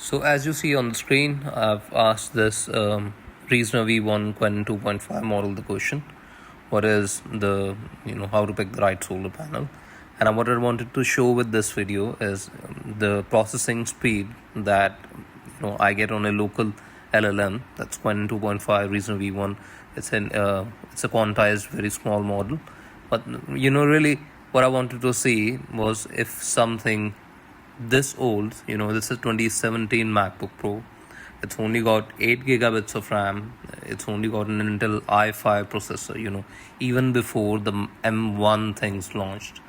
So as you see on the screen, I've asked this Reasoner V1 Qwen 2.5 model the question, what is the, how to pick the right solar panel. And what I wanted to show with this video is the processing speed that I get on a local LLM, that's Qwen 2.5 Reasoner V1. It's a quantized, very small model. But really what I wanted to see was if something this old, this is 2017 MacBook Pro. It's only got 8 gigabits of RAM. It's only got an Intel i5 processor, even before the M1 things launched.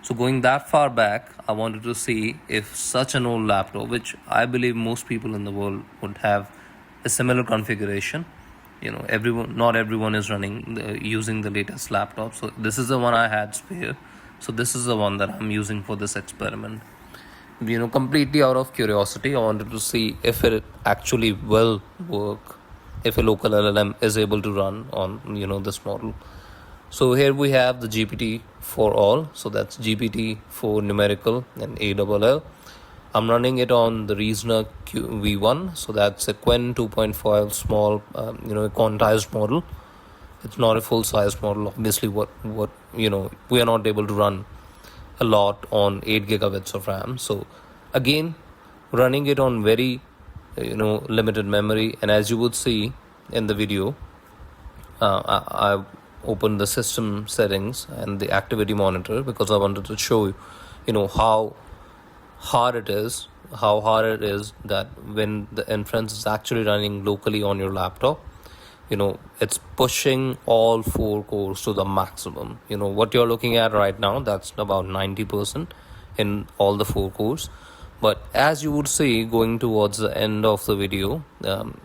So going that far back, I wanted to see if such an old laptop, which I believe most people in the world would have a similar configuration, not everyone is using the latest laptop. So this is the one I had spare. So this is the one that I'm using for this experiment. Completely out of curiosity, I wanted to see if it actually will work, if a local LLM is able to run on this model. So here we have the GPT for all, so that's GPT for numerical and ALL. I'm running it on the Reasoner V1, so that's a Qwen 2.5 small, quantized model. It's not a full-size model. Obviously, what we are not able to run a lot on 8 gigabits of RAM. So again, running it on very limited memory, and as you would see in the video, I opened the system settings and the activity monitor because I wanted to show you how hard it is that when the inference is actually running locally on your laptop, it's pushing all 4 cores to the maximum. What you're looking at right now, that's about 90% in all the 4 cores. But as you would see going towards the end of the video,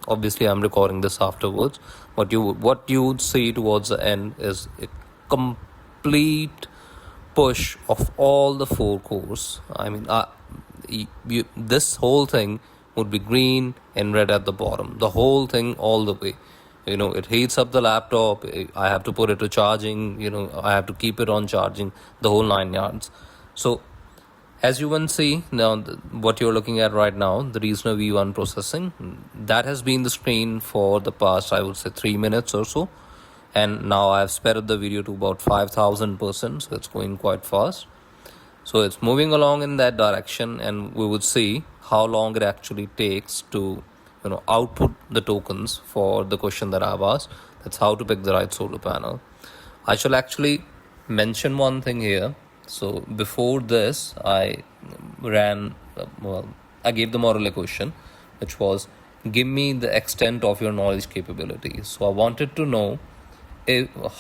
obviously I'm recording this afterwards, what you would see towards the end is a complete push of all the 4 cores. I mean, this whole thing would be green and red at the bottom, the whole thing all the way. It heats up the laptop. I have to put it to charging. I have to keep it on charging, the whole 9 yards. So as you can see now, what you're looking at right now, the Reasoner V1 processing, that has been the screen for the past, I would say, 3 minutes or so. And now I've sped up the video to about 5,000%, so it's going quite fast. So it's moving along in that direction, and we would see how long it actually takes to output the tokens for the question that I've asked. That's how to pick the right solar panel. I shall actually mention one thing here. So before this, I gave the model a question, which was, give me the extent of your knowledge capability. So I wanted to know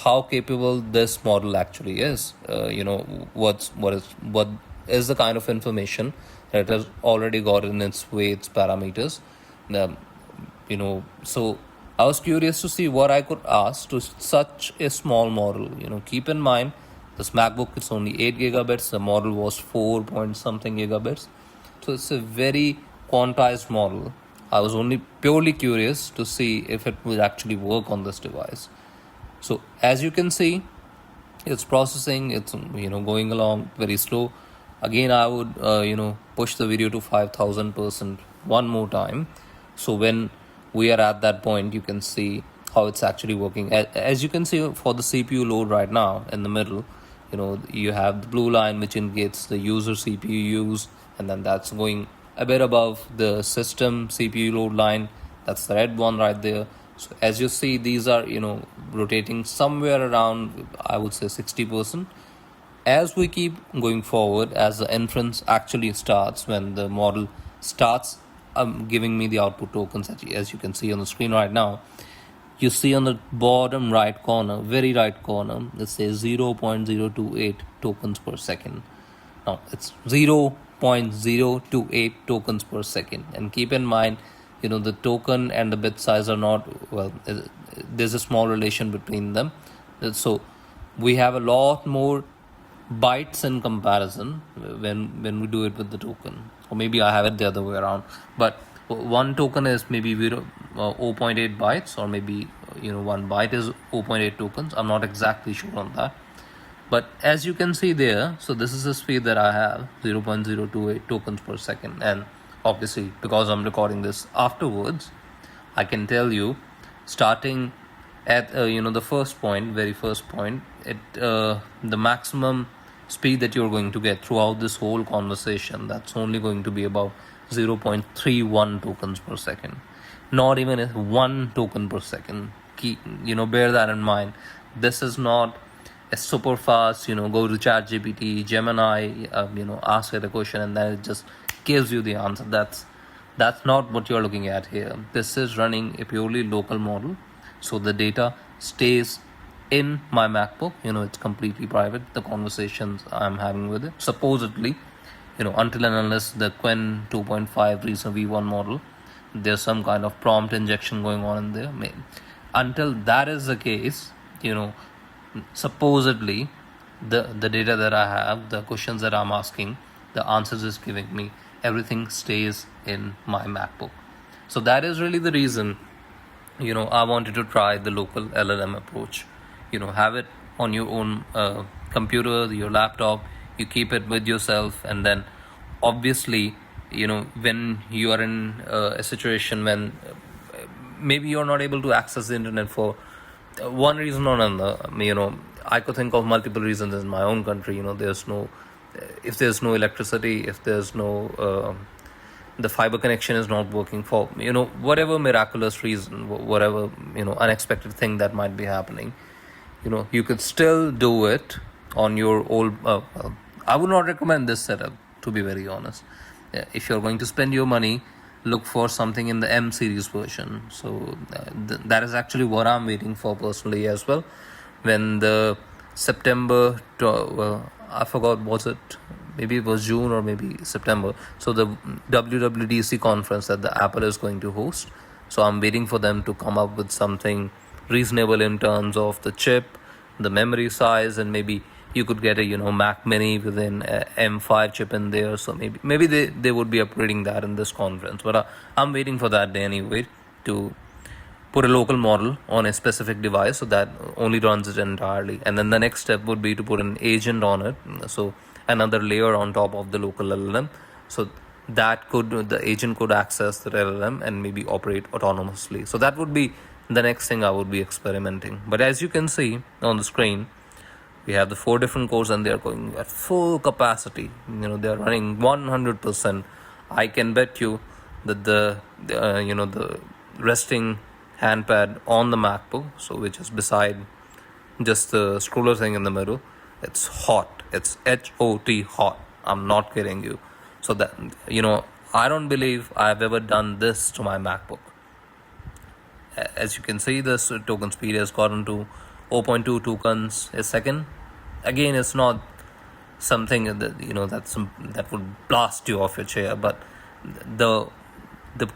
how capable this model actually is. What is the kind of information that it has already got in its weights parameters. So I was curious to see what I could ask to such a small model. Keep in mind, this MacBook is only 8 gigabits. The model was 4 point something gigabits. So it's a very quantized model. I was only purely curious to see if it will actually work on this device. So as you can see, it's processing. It's going along very slow. Again, I would push the video to 5,000% one more time. So when we are at that point, you can see how it's actually working. As you can see for the CPU load right now in the middle, you have the blue line which indicates the user CPU use, and then that's going a bit above the system CPU load line. That's the red one right there. So as you see, these are rotating somewhere around, I would say, 60%. As we keep going forward, as the inference actually starts, when the model starts giving me the output tokens, as you can see on the screen right now, you see on the bottom right corner, very right corner, it says 0.028 tokens per second. Now it's 0.028 tokens per second, and keep in mind, the token and the bit size are not, there's a small relation between them. So we have a lot more bytes in comparison when we do it with the token, or maybe I have it the other way around, but one token is maybe 0.8 bytes, or maybe 1 byte is 0.8 tokens. I'm not exactly sure on that, but as you can see there, so this is the speed that I have, 0.028 tokens per second, and obviously because I'm recording this afterwards, I can tell you, starting at the very first point, the maximum speed that you're going to get throughout this whole conversation, that's only going to be about 0.31 tokens per second, not even 1 token per second. Bear that in mind. This is not a super fast, go to ChatGPT, Gemini, ask it a question and then it just gives you the answer. That's not what you're looking at here. This is running a purely local model, so the data stays in my MacBook. It's completely private, the conversations I'm having with it, supposedly, until and unless the Qwen 2.5 recent V1 model, there's some kind of prompt injection going on in there. Until that is the case, supposedly the data that I have, the questions that I'm asking, the answers is giving me, everything stays in my MacBook. So that is really the reason I wanted to try the local LLM approach. Have it on your own computer, your laptop, you keep it with yourself, and then obviously when you are in a situation when maybe you're not able to access the internet for one reason or another. I could think of multiple reasons in my own country. If there's no electricity, if there's no the fiber connection is not working, for whatever miraculous reason, whatever unexpected thing that might be happening, you could still do it on your old I would not recommend this setup, to be very honest. If you're going to spend your money, look for something in the M series version. So that is actually what I'm waiting for personally as well. When the I forgot, was it, maybe it was June or maybe September, so the WWDC conference that the Apple is going to host, so I'm waiting for them to come up with something reasonable in terms of the chip, the memory size, and maybe you could get a Mac Mini within a M5 chip in there. So maybe they would be upgrading that in this conference. But I'm waiting for that day anyway, to put a local model on a specific device so that only runs it entirely. And then the next step would be to put an agent on it, so another layer on top of the local LLM, so that the agent could access the LLM and maybe operate autonomously. So that would be the next thing I would be experimenting. But as you can see on the screen, we have the 4 different cores and they are going at full capacity. They are running 100%. I can bet you that the resting handpad on the MacBook, so which is beside just the scroller thing in the middle, it's hot. It's HOT hot. I'm not kidding you. So that I don't believe I've ever done this to my MacBook. As you can see, this token speed has gotten to 0.2 tokens a second. Again, it's not something that would blast you off your chair, but the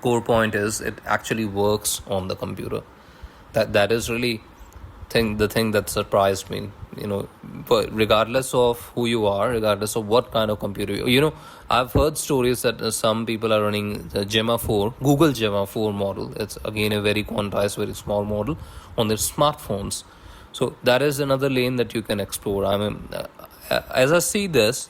core point is it actually works on the computer. That is really the thing that surprised me. But regardless of who you are, regardless of what kind of computer I've heard stories that some people are running the Google Gemma 4 model. It's again a very quantized, very small model on their smartphones. So that is another lane that you can explore. I mean, as I see this,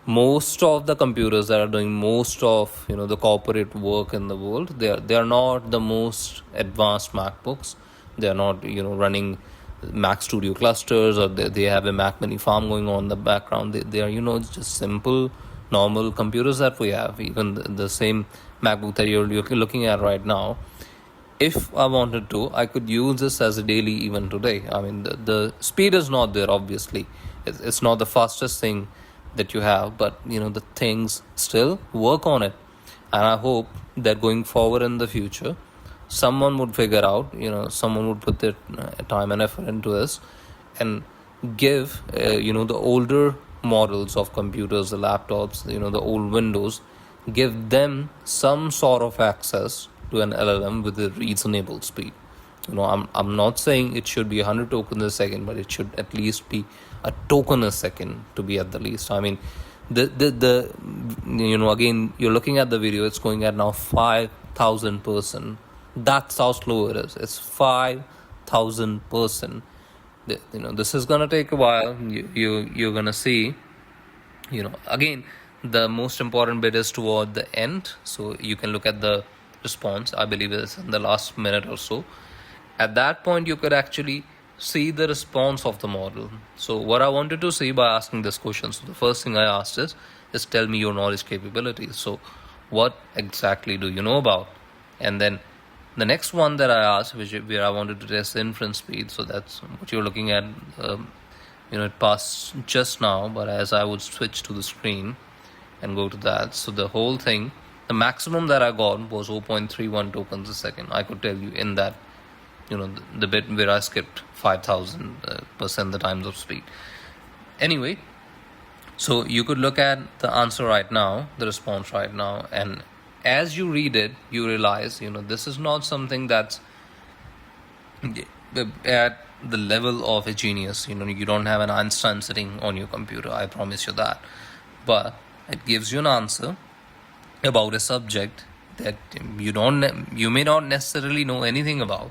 most of the computers that are doing most of the corporate work in the world, they are not the most advanced MacBooks. They are not running Mac Studio clusters, or they have a Mac Mini farm going on in the background. They are just simple normal computers that we have. Even the same MacBook that you're looking at right now, if I wanted to, I could use this as a daily even today. I mean, the speed is not there, obviously. It's not the fastest thing that you have, but the things still work on it. And I hope that going forward in the future, someone would figure out, someone would put their time and effort into this and give, the older models of computers, the laptops, the old Windows, give them some sort of access to an LLM with a reasonable speed. I'm not saying it should be 100 tokens a second, but it should at least be a token a second to be at the least. I mean, again, you're looking at the video, it's going at now 5,000%. That's how slow it is. It's 5,000%. This is gonna take a while. You're gonna see. Again, the most important bit is toward the end, so you can look at the response. I believe it's in the last minute or so. At that point, you could actually see the response of the model. So what I wanted to see by asking this question, so the first thing I asked is tell me your knowledge capabilities. So what exactly do you know about? And then the next one that I asked, where I wanted to test the inference speed, so that's what you're looking at. It passed just now, but as I would switch to the screen and go to that, so the whole thing, the maximum that I got was 0.31 tokens a second. I could tell you in that, the bit where I skipped 5,000% the times of speed. Anyway, so you could look at the answer right now, the response right now, and as you read it, you realize, this is not something that's at the level of a genius. You don't have an Einstein sitting on your computer, I promise you that. But it gives you an answer about a subject that you may not necessarily know anything about.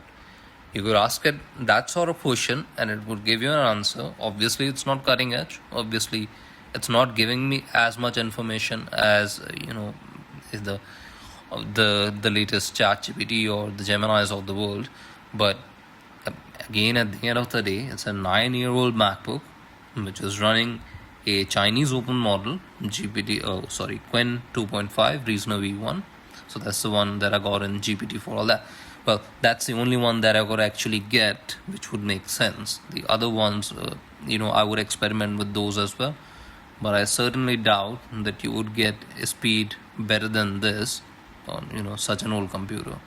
You could ask it that sort of question and it would give you an answer. Obviously, it's not cutting edge. Obviously, it's not giving me as much information as the latest ChatGPT or the Geminis of the world. But again, at the end of the day, it's a 9-year-old MacBook which is running a Chinese open model Qwen 2.5 Reasoner V1. So that's the one that I got in GPT-4, all that. Well, that's the only one that I could actually get, which would make sense. The other ones, I would experiment with those as well. But I certainly doubt that you would get a speed better than this on, such an old computer.